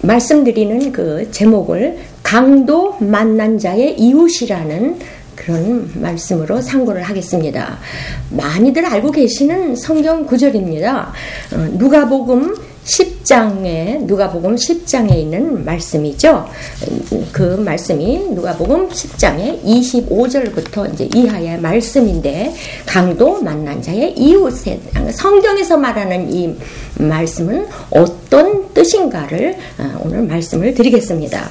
말씀드리는 그 제목을 강도 만난 자의 이웃이라는 그런 말씀으로 상고를 하겠습니다. 많이들 알고 계시는 성경 구절입니다. 누가복음 10장에 있는 말씀이죠. 그 말씀이 누가복음 10장의 25절부터 이제 이하의 말씀인데, 강도 만난 자의 이웃에, 성경에서 말하는 이 말씀은 어떤 뜻인가를 오늘 말씀을 드리겠습니다.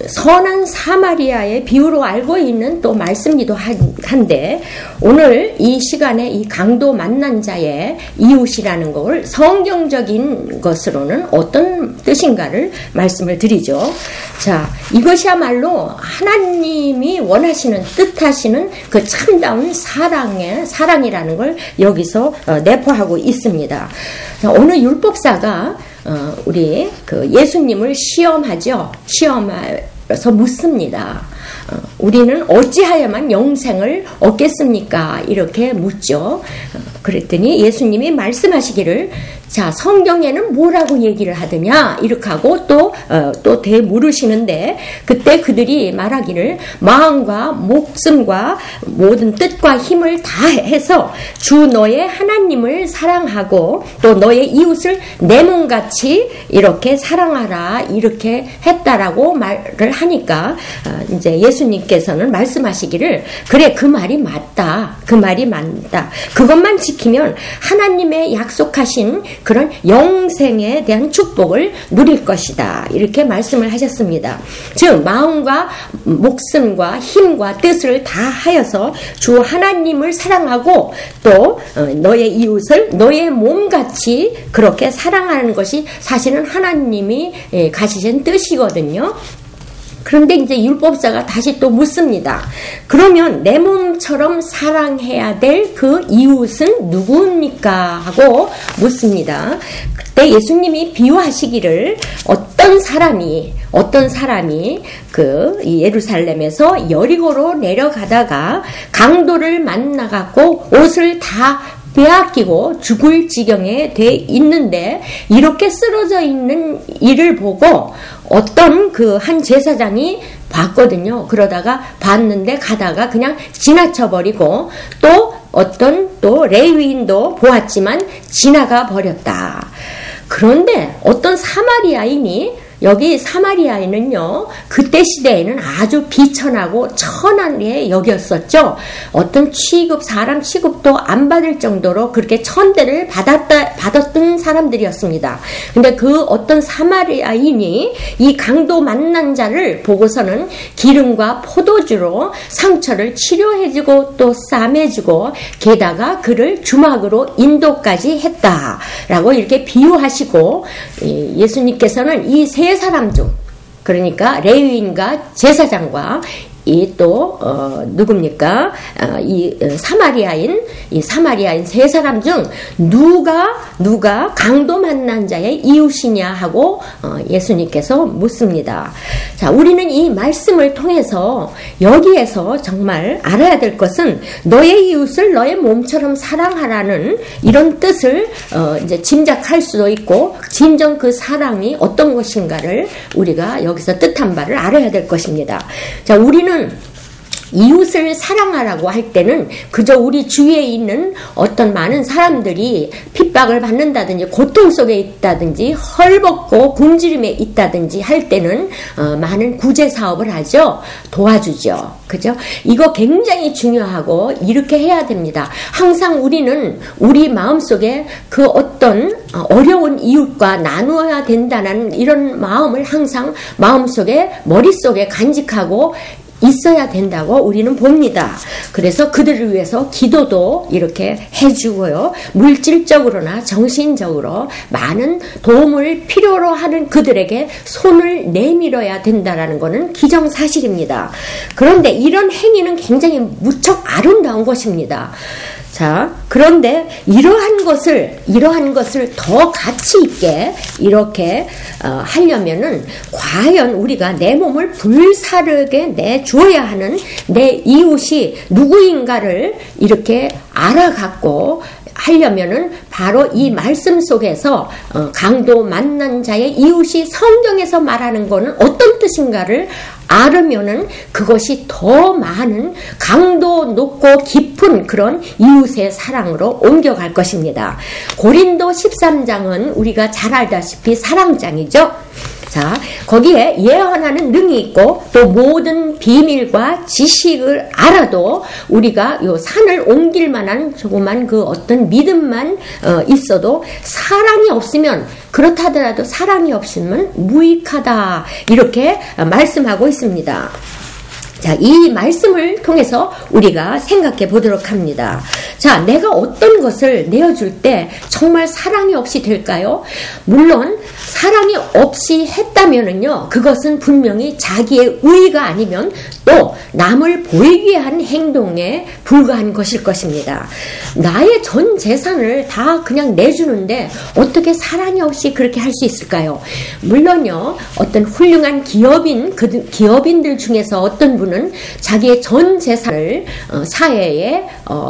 선한 사마리아의 비유로 알고 있는 또 말씀이기도 한데, 오늘 이 시간에 이 강도 만난 자의 이웃이라는 걸 성경적인 것으로는 어떤 뜻인가를 말씀을 드리죠. 자, 이것이야말로 하나님이 원하시는, 뜻하시는 그 참다운 사랑이라는 걸 여기서 내포하고 있습니다. 자, 어느 율법사가 우리 그 예수님을 시험하죠. 시험해서 묻습니다. 우리는 어찌하여만 영생을 얻겠습니까? 이렇게 묻죠. 그랬더니 예수님이 말씀하시기를, 자, 성경에는 뭐라고 얘기를 하더냐? 이렇게 하고 또 되물으시는데, 그때 그들이 말하기를 마음과 목숨과 모든 뜻과 힘을 다해서 주 너의 하나님을 사랑하고 또 너의 이웃을 내 몸같이 이렇게 사랑하라, 이렇게 했다라고 말을 하니까 이제 예수님께서는 말씀하시기를, 그래, 그 말이 맞다. 그 말이 맞다. 그것만 지키면 하나님의 약속하신 그런 영생에 대한 축복을 누릴 것이다. 이렇게 말씀을 하셨습니다. 즉, 마음과 목숨과 힘과 뜻을 다 하여서 주 하나님을 사랑하고 또 너의 이웃을 너의 몸같이 그렇게 사랑하는 것이 사실은 하나님이 가지신 뜻이거든요. 그런데 이제 율법사가 다시 또 묻습니다. 그러면 내 몸처럼 사랑해야 될 그 이웃은 누구입니까? 하고 묻습니다. 그때 예수님이 비유하시기를, 어떤 사람이 그 예루살렘에서 여리고로 내려가다가 강도를 만나갖고 옷을 다 빼앗기고 죽을 지경에 돼 있는데, 이렇게 쓰러져 있는 이를 보고 어떤 그 한 제사장이 봤거든요. 그러다가 봤는데 가다가 그냥 지나쳐버리고, 또 어떤 또 레위인도 보았지만 지나가 버렸다. 그런데 어떤 사마리아인이, 여기 사마리아인은요, 그때 시대에는 아주 비천하고 천하게 여겼었죠. 어떤 사람 취급도 안 받을 정도로 그렇게 천대를 받았던 사람들이었습니다. 근데 그 어떤 사마리아인이 이 강도 만난 자를 보고서는 기름과 포도주로 상처를 치료해주고 또 싸매주고, 게다가 그를 주막으로 인도까지 했다라고 이렇게 비유하시고, 예수님께서는 이 세 사람 중, 그러니까 레위인과 제사장과 이 또 누굽니까? 이 사마리아인 세 사람 중 누가 강도 만난 자의 이웃이냐 하고 예수님께서 묻습니다. 자, 우리는 이 말씀을 통해서 여기에서 정말 알아야 될 것은, 너의 이웃을 너의 몸처럼 사랑하라는 이런 뜻을 이제 짐작할 수도 있고, 진정 그 사랑이 어떤 것인가를 우리가 여기서 뜻한 바를 알아야 될 것입니다. 자, 우리는 이웃을 사랑하라고 할 때는 그저 우리 주위에 있는 어떤 많은 사람들이 핍박을 받는다든지 고통 속에 있다든지 헐벗고 굶주림에 있다든지 할 때는 많은 구제 사업을 하죠. 도와주죠. 그죠? 이거 굉장히 중요하고 이렇게 해야 됩니다. 항상 우리는 우리 마음속에 그 어떤 어려운 이웃과 나누어야 된다는 이런 마음을 항상 마음속에, 머릿속에 간직하고 있어야 된다고 우리는 봅니다. 그래서 그들을 위해서 기도도 이렇게 해주고요. 물질적으로나 정신적으로 많은 도움을 필요로 하는 그들에게 손을 내밀어야 된다는 것은 기정사실입니다. 그런데 이런 행위는 굉장히 무척 아름다운 것입니다. 자, 그런데 이러한 것을 더 가치 있게 이렇게 하려면은 과연 우리가 내 몸을 불사르게 내주어야 하는 내 이웃이 누구인가를 이렇게 알아갖고 하려면은 바로 이 말씀 속에서 강도 만난 자의 이웃이 성경에서 말하는 거는 어떤 뜻인가를 알으면은 그것이 더 많은 강도 높고 깊은 그런 이웃의 사랑으로 옮겨갈 것입니다. 고린도 13장은 우리가 잘 알다시피 사랑장이죠. 자, 거기에 예언하는 능이 있고 또 모든 비밀과 지식을 알아도 우리가 요 산을 옮길 만한 조그만 그 어떤 믿음만 있어도 사랑이 없으면, 그렇다 하더라도 사랑이 없으면 무익하다, 이렇게 말씀하고 있습니다. 자, 이 말씀을 통해서 우리가 생각해 보도록 합니다. 자, 내가 어떤 것을 내어줄 때 정말 사랑이 없이 될까요? 물론 사랑이 없이 했다면은요, 그것은 분명히 자기의 의의가 아니면 또 남을 보이게 한 행동에 불과한 것일 것입니다. 나의 전 재산을 다 그냥 내주는데 어떻게 사랑이 없이 그렇게 할 수 있을까요? 물론요, 어떤 훌륭한 기업인들 중에서 어떤 분은 자기의 전 재산을 사회에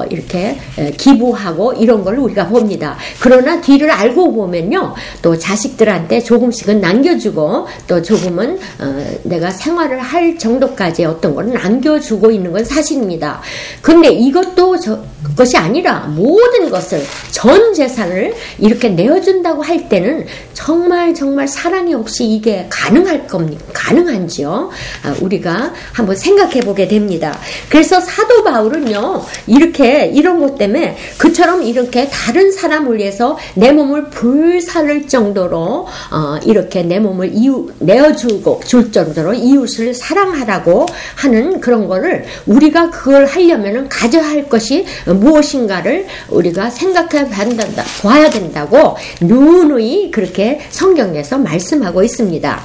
이렇게 기부하고 이런 걸 우리가 봅니다. 그러나 뒤를 알고 보면요, 또 자식들한테 조금씩은 남겨주고 또 조금은 내가 생활을 할 정도까지의 어떤 걸 남겨주고 있는 건 사실입니다. 근데 이것도 것이 아니라 모든 것을, 전 재산을 이렇게 내어준다고 할 때는 정말 사랑이 없이 이게 가능할 겁니까? 가능한지요? 우리가 한번 생각해 보게 됩니다. 그래서 사도 바울은요, 이런 것 때문에 그처럼 이렇게 다른 사람을 위해서 내 몸을 불살을 정도로 이렇게 내 몸을 내어주고 줄 정도로 이웃을 사랑하라고 하는 그런 거를, 우리가 그걸 하려면은 가져야 할 것이 무엇인가를 우리가 생각해 봐야 된다고 누누이 그렇게 성경에서 말씀하고 있습니다.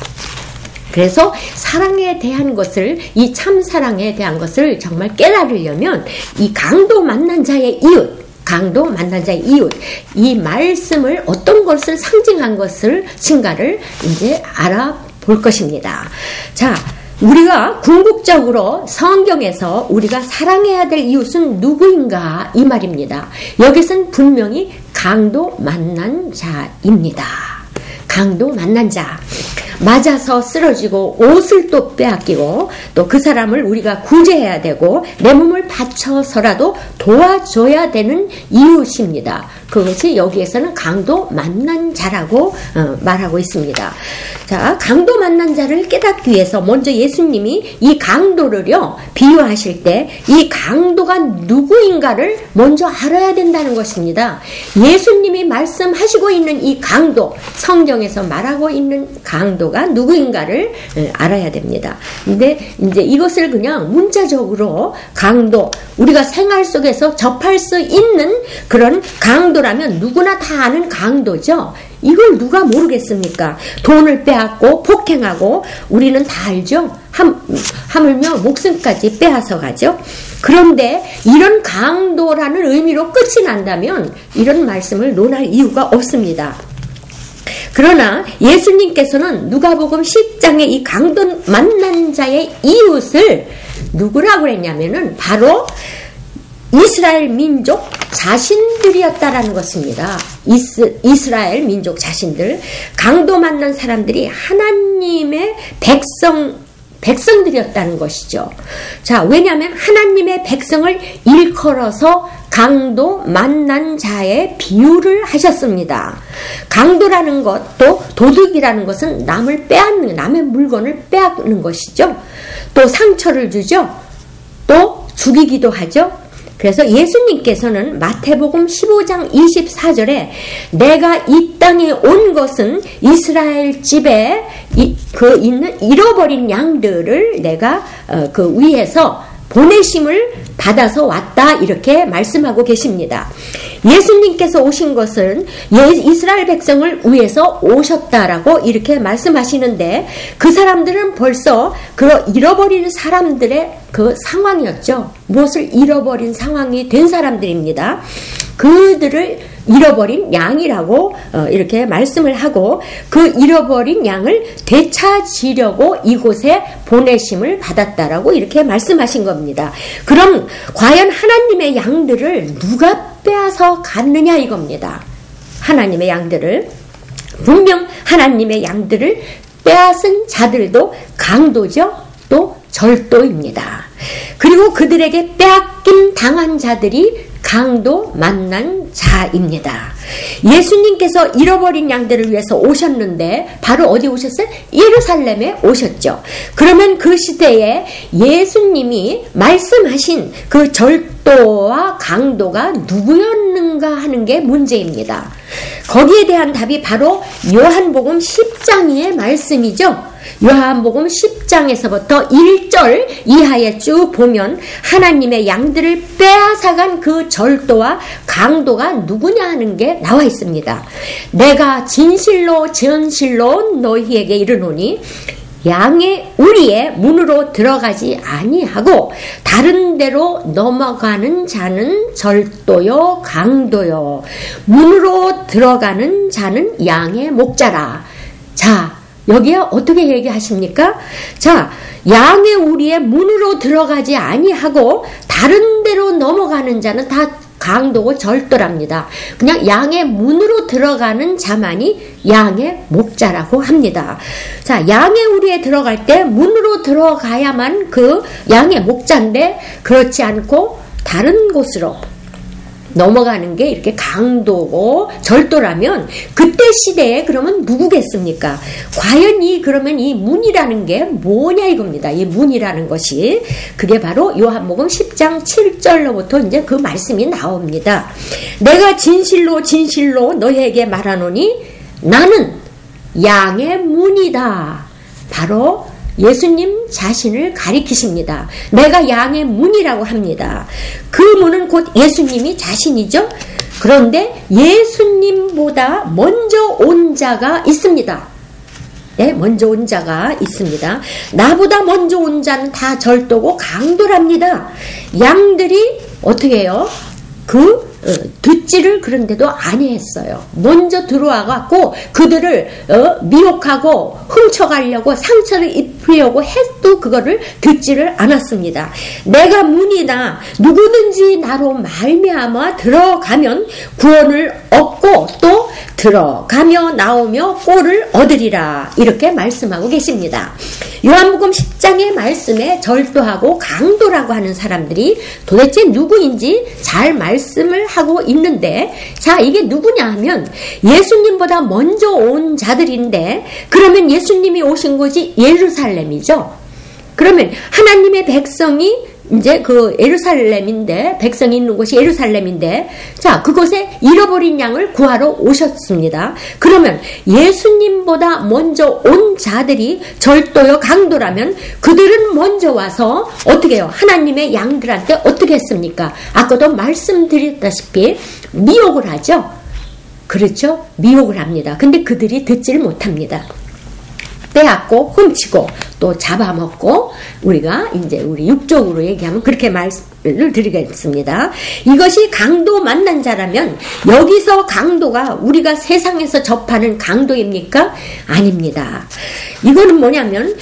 그래서 사랑에 대한 것을, 이 참사랑에 대한 것을 정말 깨달으려면 이 강도 만난 자의 이웃, 이 말씀을 어떤 것을 상징한 것을 신가를 이제 알아볼 것입니다. 자, 우리가 궁극적으로 성경에서 우리가 사랑해야 될 이웃은 누구인가, 이 말입니다. 여기서는 분명히 강도 만난 자입니다. 강도 만난 자. 맞아서 쓰러지고 옷을 또 빼앗기고 또 그 사람을 우리가 구제해야 되고 내 몸을 바쳐서라도 도와줘야 되는 이웃입니다. 그것이 여기에서는 강도 만난 자라고 말하고 있습니다. 자, 강도 만난 자를 깨닫기 위해서 먼저 예수님이 이 강도를요, 비유하실 때 이 강도가 누구인가를 먼저 알아야 된다는 것입니다. 예수님이 말씀하시고 있는 이 강도, 성경에서 말하고 있는 강도가 누구인가를 알아야 됩니다. 근데 이제 이것을 그냥 문자적으로 강도, 우리가 생활 속에서 접할 수 있는 그런 강도라면 누구나 다 아는 강도죠. 이걸 누가 모르겠습니까? 돈을 빼앗고 폭행하고 우리는 다 알죠? 하물며 목숨까지 빼앗아 가죠. 그런데 이런 강도라는 의미로 끝이 난다면 이런 말씀을 논할 이유가 없습니다. 그러나 예수님께서는 누가복음 10장의 이 강도 만난 자의 이웃을 누구라고 그랬냐면은 바로 이스라엘 민족 자신들이었다라는 것입니다. 이스라엘 민족 자신들, 강도 만난 사람들이 하나님의 백성들이었다는 것이죠. 자, 왜냐하면 하나님의 백성을 일컬어서 강도 만난 자의 비유를 하셨습니다. 강도라는 것, 또 도둑이라는 것은 남을 빼앗는, 남의 물건을 빼앗는 것이죠. 또 상처를 주죠. 또 죽이기도 하죠. 그래서 예수님께서는 마태복음 15장 24절에 내가 이 땅에 온 것은 이스라엘 집에 있는 잃어버린 양들을 내가 그 위에서 보내심을 받아서 왔다, 이렇게 말씀하고 계십니다. 예수님께서 오신 것은 이스라엘 백성을 위해서 오셨다라고 이렇게 말씀하시는데, 그 사람들은 벌써 그 잃어버린 사람들의 그 상황이었죠. 무엇을 잃어버린 상황이 된 사람들입니다. 그들을 잃어버린 양이라고 이렇게 말씀을 하고, 그 잃어버린 양을 되찾으려고 이곳에 보내심을 받았다라고 이렇게 말씀하신 겁니다. 그럼 과연 하나님의 양들을 누가 빼앗아 갔느냐 이겁니다. 하나님의 양들을. 분명 하나님의 양들을 빼앗은 자들도 강도죠. 또 절도입니다. 그리고 그들에게 빼앗김 당한 자들이 강도 만난 자입니다. 예수님께서 잃어버린 양들을 위해서 오셨는데 바로 어디 오셨어요? 예루살렘에 오셨죠. 그러면 그 시대에 예수님이 말씀하신 그 절도와 강도가 누구였는가 하는 게 문제입니다. 거기에 대한 답이 바로 요한복음 10장의 말씀이죠. 요한복음 10장에서부터 1절 이하에 쭉 보면 하나님의 양들을 빼앗아간 그 절도와 강도가 누구냐 하는 게 나와 있습니다. 내가 진실로 진실로 너희에게 이르노니 양의 우리의 문으로 들어가지 아니하고 다른 데로 넘어가는 자는 절도요 강도요. 문으로 들어가는 자는 양의 목자라. 자, 여기에 어떻게 얘기하십니까? 자, 양의 우리의 문으로 들어가지 아니하고 다른 데로 넘어가는 자는 다 강도고 절도랍니다. 그냥 양의 문으로 들어가는 자만이 양의 목자라고 합니다. 자, 양의 우리에 들어갈 때 문으로 들어가야만 그 양의 목자인데 그렇지 않고 다른 곳으로 넘어가는 게 이렇게 강도고 절도라면 그때 시대에 그러면 누구겠습니까? 과연 그러면 이 문이라는 게 뭐냐 이겁니다. 이 문이라는 것이 그게 바로 요한복음 10장 7절로부터 이제 그 말씀이 나옵니다. 내가 진실로 진실로 너희에게 말하노니 나는 양의 문이다. 바로 예수님 자신을 가리키십니다. 내가 양의 문이라고 합니다. 그 문은 곧 예수님이 자신이죠. 그런데 예수님보다 먼저 온 자가 있습니다. 네, 먼저 온 자가 있습니다. 나보다 먼저 온 자는 다 절도고 강도랍니다. 양들이 어떻게 해요? 듣지를 그런데도 아니했어요. 먼저 들어와갖고 그들을 미혹하고 훔쳐가려고 상처를 입히려고 해도 그거를 듣지를 않았습니다. 내가 문이다. 누구든지 나로 말미암아 들어가면 구원을 얻고 또 들어가며 나오며 꼴을 얻으리라. 이렇게 말씀하고 계십니다. 요한복음 10장의 말씀에 절도하고 강도라고 하는 사람들이 도대체 누구인지 잘 말씀을 하고 있는데, 자, 이게 누구냐 하면 예수님보다 먼저 온 자들인데, 그러면 예수님이 오신 곳이 예루살렘이죠. 그러면 하나님의 백성이 이제 그 예루살렘인데, 백성이 있는 곳이 예루살렘인데, 자, 그곳에 잃어버린 양을 구하러 오셨습니다. 그러면 예수님보다 먼저 온 자들이 절도요 강도라면 그들은 먼저 와서 어떻게 해요? 하나님의 양들한테 어떻게 했습니까? 아까도 말씀드렸다시피 미혹을 하죠. 그렇죠? 미혹을 합니다. 근데 그들이 듣지를 못합니다. 빼앗고 훔치고 또 잡아먹고, 우리가 이제 우리 육적으로 얘기하면 그렇게 말씀을 드리겠습니다. 이것이 강도 만난 자라면 여기서 강도가 우리가 세상에서 접하는 강도입니까? 아닙니다. 이거는 뭐냐면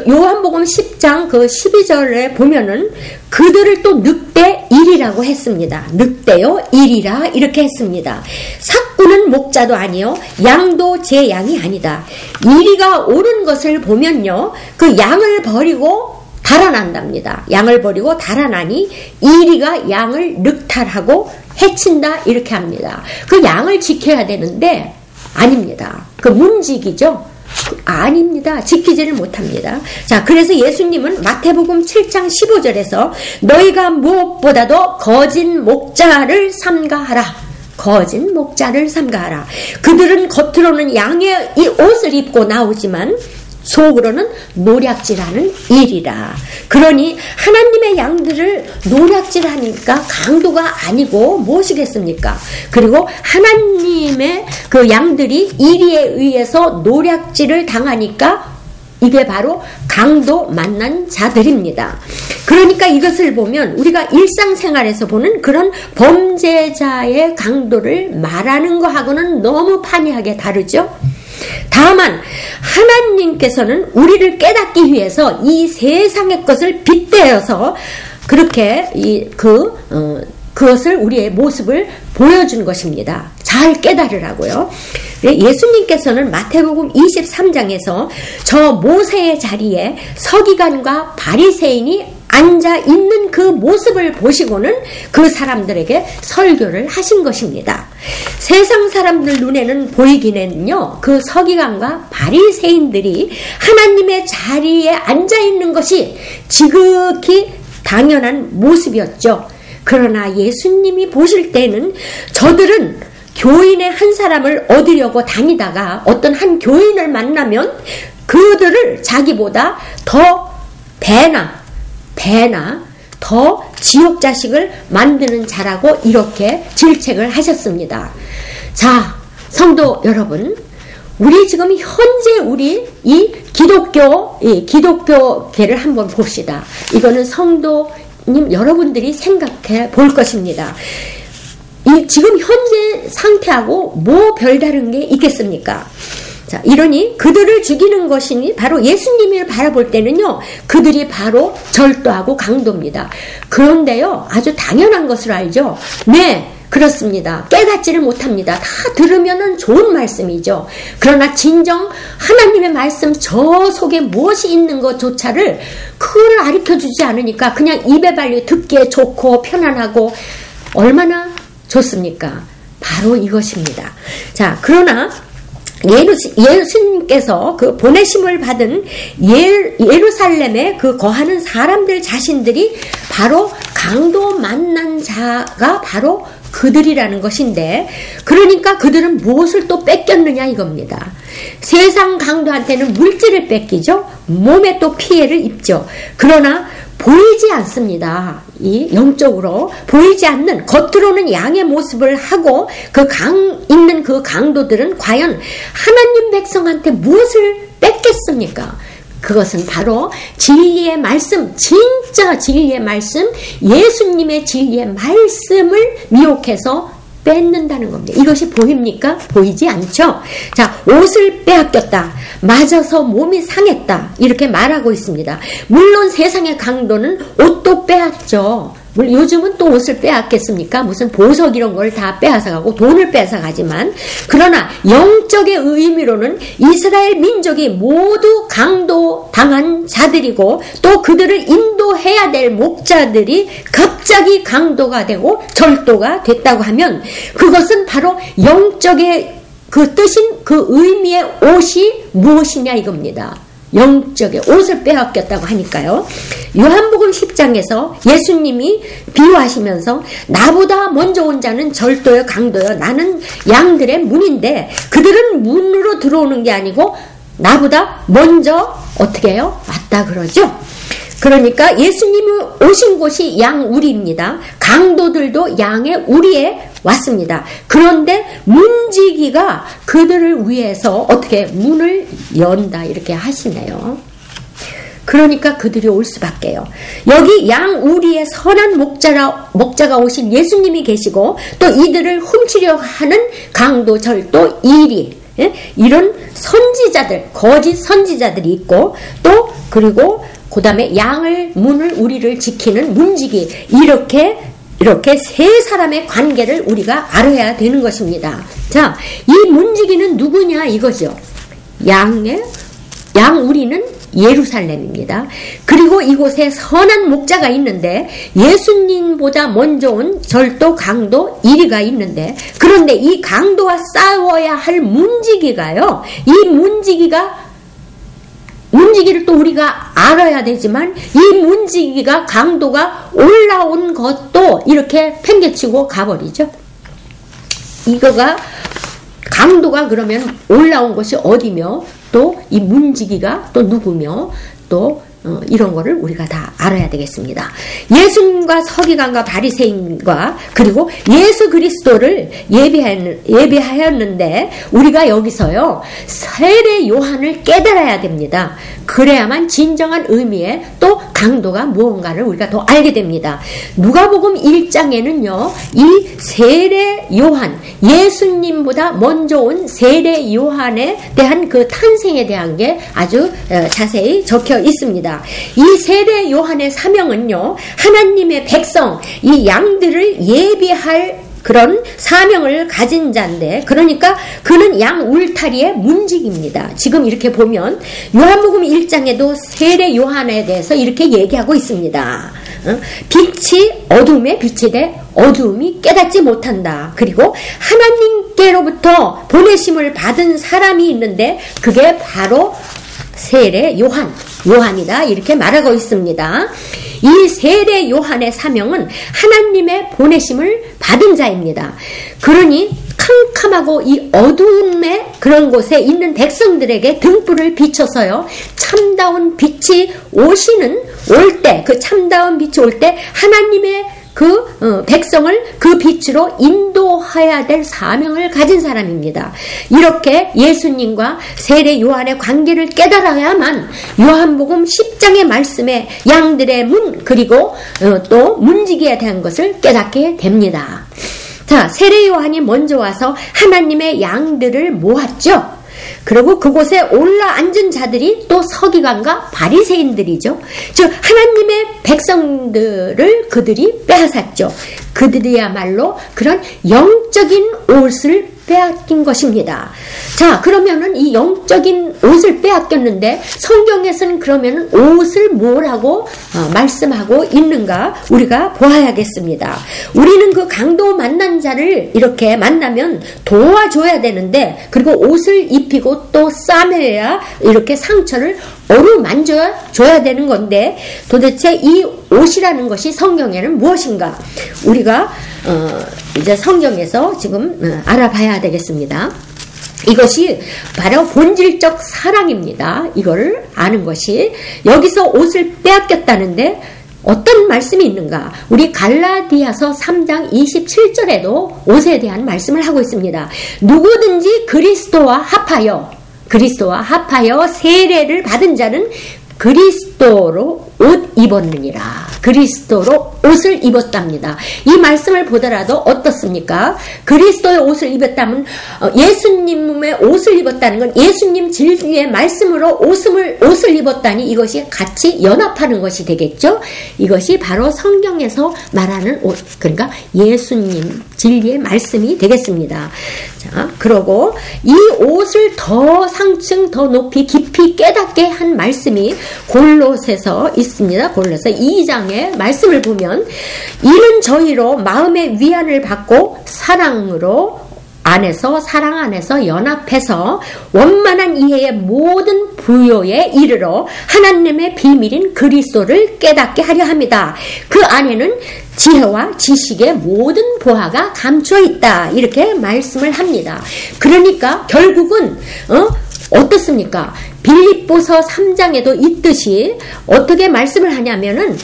요한복음 10장 그 12절에 보면은 그들을 또 늑대 일이라고 했습니다. 늑대요 일이라 이렇게 했습니다. 삭구는 목자도 아니요 양도 제 양이 아니다. 이리가 옳은 것을 보면요, 그 양을 버리고 달아난답니다. 양을 버리고 달아나니 이리가 양을 늑탈하고 해친다 이렇게 합니다. 그 양을 지켜야 되는데 아닙니다. 그 문지기죠. 아닙니다. 지키지를 못합니다. 자, 그래서 예수님은 마태복음 7장 15절에서 너희가 무엇보다도 거짓 목자를 삼가하라. 거짓 목자를 삼가하라. 그들은 겉으로는 양의 이 옷을 입고 나오지만 속으로는 노략질하는 일이라. 그러니 하나님의 양들을 노략질하니까 강도가 아니고 무엇이겠습니까? 그리고 하나님의 그 양들이 이리에 의해서 노략질을 당하니까 이게 바로 강도 만난 자들입니다. 그러니까 이것을 보면 우리가 일상생활에서 보는 그런 범죄자의 강도를 말하는 거하고는 너무 판이하게 다르죠. 다만 하나님께서는 우리를 깨닫기 위해서 이 세상의 것을 빗대어서 그렇게 그것을 우리의 모습을 보여준 것입니다. 잘 깨달으라고요. 예수님께서는 마태복음 23장에서 저 모세의 자리에 서기관과 바리새인이 앉아 있는 그 모습을 보시고는 그 사람들에게 설교를 하신 것입니다. 세상 사람들 눈에는 보이기는요, 그 서기관과 바리새인들이 하나님의 자리에 앉아 있는 것이 지극히 당연한 모습이었죠. 그러나 예수님이 보실 때는 저들은 교인의 한 사람을 얻으려고 다니다가 어떤 한 교인을 만나면 그들을 자기보다 더 배나 더 지옥 자식을 만드는 자라고 이렇게 질책을 하셨습니다. 자, 성도 여러분, 우리 지금 현재 우리 이 기독교계를 한번 봅시다. 이거는 성도님 여러분들이 생각해 볼 것입니다. 지금 현재 상태하고 뭐 별다른 게 있겠습니까? 자, 이러니 그들을 죽이는 것이니 바로 예수님을 바라볼 때는요, 그들이 바로 절도하고 강도입니다. 그런데요, 아주 당연한 것을 알죠. 네, 그렇습니다. 깨닫지를 못합니다. 다 들으면은 좋은 말씀이죠. 그러나 진정 하나님의 말씀 저 속에 무엇이 있는 것조차를 그걸 가르쳐주지 않으니까 그냥 입에 발려 듣기에 좋고 편안하고 얼마나 좋습니까? 바로 이것입니다. 자, 그러나 예수님께서 그 보내심을 받은 예루살렘에 그 거하는 사람들 자신들이 바로 강도 만난 자가 바로 그들이라는 것인데, 그러니까 그들은 무엇을 또 뺏겼느냐 이겁니다. 세상 강도한테는 물질을 뺏기죠. 몸에 또 피해를 입죠. 그러나 보이지 않습니다. 이 영적으로 보이지 않는, 겉으로는 양의 모습을 하고 있는 그 강도들은 과연 하나님 백성한테 무엇을 뺏겠습니까? 그것은 바로 진리의 말씀, 진짜 진리의 말씀, 예수님의 진리의 말씀을 미혹해서 뺏는다는 겁니다. 이것이 보입니까? 보이지 않죠? 자, 옷을 빼앗겼다. 맞아서 몸이 상했다. 이렇게 말하고 있습니다. 물론 세상의 강도는 옷도 빼앗죠. 요즘은 또 옷을 빼앗겠습니까? 무슨 보석 이런 걸 다 빼앗아가고 돈을 빼앗아가지만, 그러나 영적의 의미로는 이스라엘 민족이 모두 강도당한 자들이고 또 그들을 인도해야 될 목자들이 갑자기 강도가 되고 절도가 됐다고 하면 그것은 바로 영적의 그 뜻인 그 의미의 옷이 무엇이냐 이겁니다. 영적의 옷을 빼앗겼다고 하니까요. 요한복음 10장에서 예수님이 비유하시면서 나보다 먼저 온 자는 절도요 강도요, 나는 양들의 문인데 그들은 문으로 들어오는 게 아니고 나보다 먼저 어떻게 해요? 왔다 그러죠. 그러니까 예수님이 오신 곳이 양우리입니다. 강도들도 양의 우리에 왔습니다. 그런데 문지기가 그들을 위해서 어떻게 문을 연다 이렇게 하시네요. 그러니까 그들이 올 수밖에요. 여기 양우리의 선한 목자가 오신 예수님이 계시고 또 이들을 훔치려 하는 강도, 절도, 이리, 이런 선지자들, 거짓 선지자들이 있고 또 그리고 그 다음에 문을 우리를 지키는 문지기, 이렇게 세 사람의 관계를 우리가 알아야 되는 것입니다. 자, 이 문지기는 누구냐 이거죠. 양우리는 예루살렘입니다. 그리고 이곳에 선한 목자가 있는데 예수님보다 먼저 온 절도, 강도, 이리가 있는데, 그런데 이 강도와 싸워야 할 문지기가요, 이 문지기를 또 우리가 알아야 되지만 이 문지기가 강도가 올라온 것도 이렇게 팽개치고 가버리죠. 이거가 강도가 그러면 올라온 것이 어디며 또 이 문지기가 또 누구며 또 이런 거를 우리가 다 알아야 되겠습니다. 예수님과 서기관과 바리새인과 그리고 예수 그리스도를 예배하였는데 우리가 여기서요 세례 요한을 깨달아야 됩니다. 그래야만 진정한 의미의 또 강도가 무언가를 우리가 더 알게 됩니다. 누가복음 1장에는요 이 세례 요한, 예수님보다 먼저 온 세례 요한에 대한 그 탄생에 대한 게 아주 자세히 적혀 있습니다. 있습니다. 이 세례 요한의 사명은요, 하나님의 백성, 이 양들을 예비할 그런 사명을 가진 자인데, 그러니까 그는 양 울타리의 문지기입니다. 지금 이렇게 보면 요한복음 1장에도 세례 요한에 대해서 이렇게 얘기하고 있습니다. 빛이 어둠에 빛이 돼 어둠이 깨닫지 못한다. 그리고 하나님께로부터 보내심을 받은 사람이 있는데 그게 바로 세례 요한이다, 이렇게 말하고 있습니다. 이 세례 요한의 사명은 하나님의 보내심을 받은 자입니다. 그러니 캄캄하고 이 어두움의 그런 곳에 있는 백성들에게 등불을 비춰서요, 참다운 빛이 올 때, 그 참다운 빛이 올 때 하나님의 백성을 그 빛으로 인도해야 될 사명을 가진 사람입니다. 이렇게 예수님과 세례 요한의 관계를 깨달아야만 요한복음 10장의 말씀에 양들의 문, 그리고 또 문지기에 대한 것을 깨닫게 됩니다. 자, 세례 요한이 먼저 와서 하나님의 양들을 모았죠. 그리고 그곳에 올라앉은 자들이 또 서기관과 바리새인들이죠. 즉 하나님의 백성들을 그들이 빼앗았죠. 그들이야말로 그런 영적인 옷을 빼앗긴 것입니다. 자, 그러면은 이 영적인 옷을 빼앗겼는데 성경에서는 그러면은 옷을 뭐라고 말씀하고 있는가 우리가 보아야겠습니다. 우리는 그 강도 만난 자를 이렇게 만나면 도와줘야 되는데, 그리고 옷을 입히고 또 싸매야 이렇게 상처를 어루만져줘야 되는 건데, 도대체 이 옷이라는 것이 성경에는 무엇인가? 우리가 이제 성경에서 지금 알아봐야 되겠습니다. 이것이 바로 본질적 사랑입니다. 이거를 아는 것이, 여기서 옷을 빼앗겼다는데 어떤 말씀이 있는가? 우리 갈라디아서 3장 27절에도 옷에 대한 말씀을 하고 있습니다. 누구든지 그리스도와 합하여 세례를 받은 자는 그리스도로 옷 입었느니라. 그리스도로 옷을 입었답니다. 이 말씀을 보더라도 어떻습니까? 그리스도의 옷을 입었다면, 예수님의 옷을 입었다는 건 예수님 진리의 말씀으로 옷을 입었다니 이것이 같이 연합하는 것이 되겠죠? 이것이 바로 성경에서 말하는 옷, 그러니까 예수님 진리의 말씀이 되겠습니다. 자, 그러고 이 옷을 더 상층, 더 높이, 깊이 깨닫게 한 말씀이 골로새서 있습니다. 골로새 2장의 말씀을 보면, 이는 저희로 마음의 위안을 받고 사랑 안에서 연합해서 원만한 이해의 모든 부요에 이르러 하나님의 비밀인 그리스도를 깨닫게 하려 합니다. 그 안에는 지혜와 지식의 모든 보화가 감추어 있다, 이렇게 말씀을 합니다. 그러니까 결국은 어떻습니까? 빌립보서 3장에도 있듯이 어떻게 말씀을 하냐면은,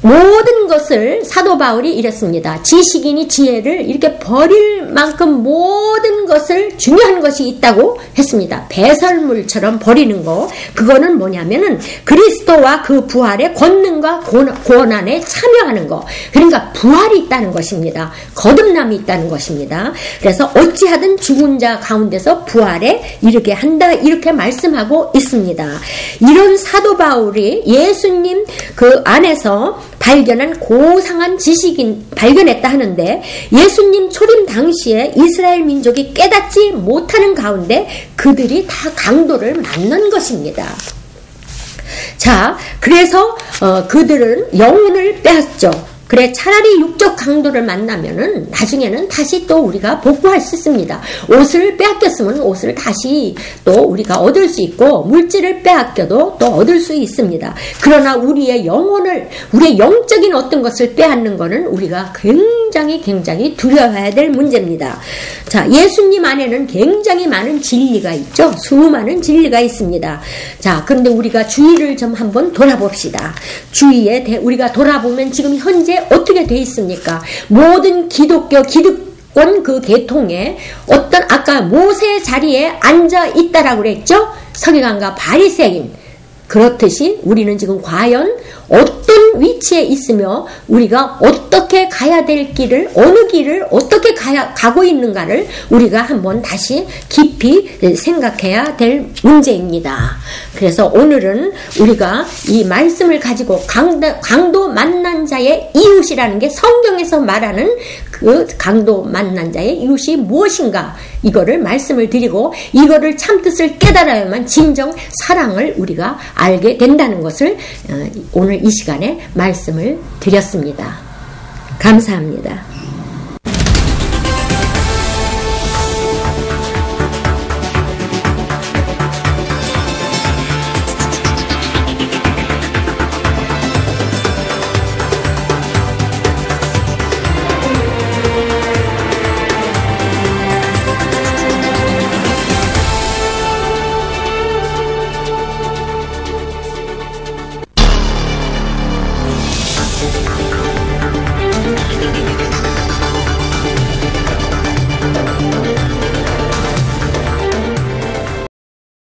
모든 것을 사도 바울이 이랬습니다. 지식인이 지혜를 이렇게 버릴 만큼 모든 것을 중요한 것이 있다고 했습니다. 배설물처럼 버리는 거, 그거는 뭐냐면은 그리스도와 그 부활의 권능과 고난에 참여하는 거, 그러니까 부활이 있다는 것입니다. 거듭남이 있다는 것입니다. 그래서 어찌하든 죽은 자 가운데서 부활에 이르게 한다, 이렇게 말씀하고 있습니다. 이런 사도 바울이 예수님 그 안에서 발견한 고상한 지식인 발견했다 하는데, 예수님 초림 당시에 이스라엘 민족이 깨닫지 못하는 가운데 그들이 다 강도를 만난 것입니다. 자, 그래서 그들은 영혼을 빼앗죠. 그래, 차라리 육적 강도를 만나면은 나중에는 다시 또 우리가 복구할 수 있습니다. 옷을 빼앗겼으면 옷을 다시 또 우리가 얻을 수 있고, 물질을 빼앗겨도 또 얻을 수 있습니다. 그러나 우리의 영혼을, 우리의 영적인 어떤 것을 빼앗는 것은 우리가 굉장히 두려워해야 될 문제입니다. 자, 예수님 안에는 굉장히 많은 진리가 있죠. 수많은 진리가 있습니다. 자, 그런데 우리가 주위를 좀 한번 돌아봅시다. 주위에 우리가 돌아보면 지금 현재 어떻게 돼 있습니까? 모든 기득권 그 계통에 어떤, 아까 모세 자리에 앉아 있다라고 그랬죠? 서기관과 바리새인. 그렇듯이 우리는 지금 과연 어떤 위치에 있으며 우리가 어떻게 가야 될 길을, 어느 길을 어떻게 가고 있는가를 우리가 한번 다시 깊이 생각해야 될 문제입니다. 그래서 오늘은 우리가 이 말씀을 가지고 강도 만난 자의 이웃이라는 게 성경에서 말하는 그 강도 만난 자의 이웃이 무엇인가, 이거를 말씀을 드리고 이거를 참뜻을 깨달아야만 진정 사랑을 우리가 알게 된다는 것을 오늘 이 시간에 말씀을 드렸습니다. 감사합니다.